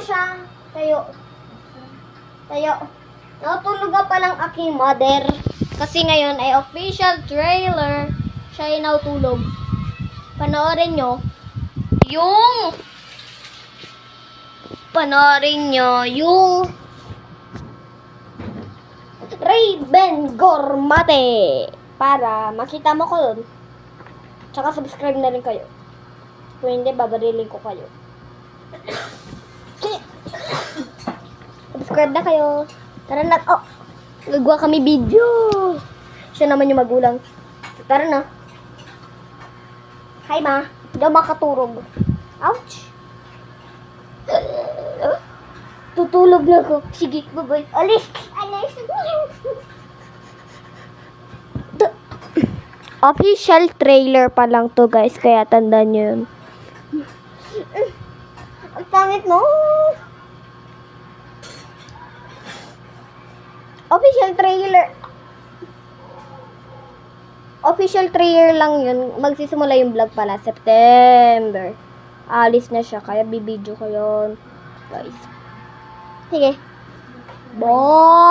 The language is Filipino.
siya. Tayo. Natulog pa lang aking mother. Kasi ngayon ay official trailer. Siya ay natulog. Panoorin nyo yung Raven Gormate para makita mo ko yun. Tsaka subscribe na rin kayo. Kung hindi, babarilin ko kayo. Subscribe na kayo. Tara na. Oh, gagawa kami video. Siya naman yung magulang. Tara na. Hi, ma. Hindi ako makaturog. Ouch. Tutulog na ako. Sige, bye-bye. Alis. Official trailer pa lang to, guys. Kaya tandaan nyo yun. Ang pangit mo. Official trailer lang yun. Magsisimula yung vlog pala. September. Alis na siya. Kaya bibidyo ko yun. Guys. Sige. Bye.